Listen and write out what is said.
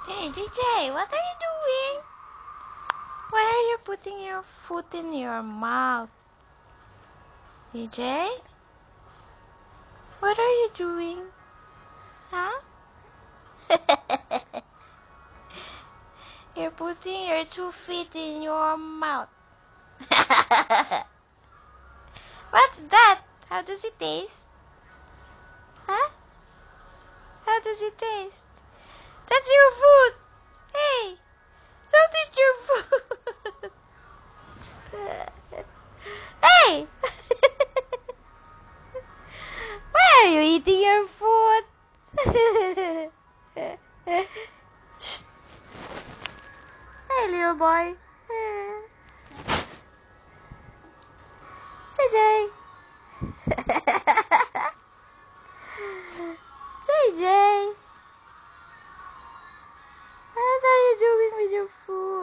Hey, DJ, what are you doing? Why are you putting your foot in your mouth? DJ? What are you doing? Huh? You're putting your 2 feet in your mouth. What's that? How does it taste? Huh? How does it taste? That's your food! Hey! Don't eat your food! Hey! Why are you eating your food? Hey, little boy. JJ. JJ. What are you doing with your food?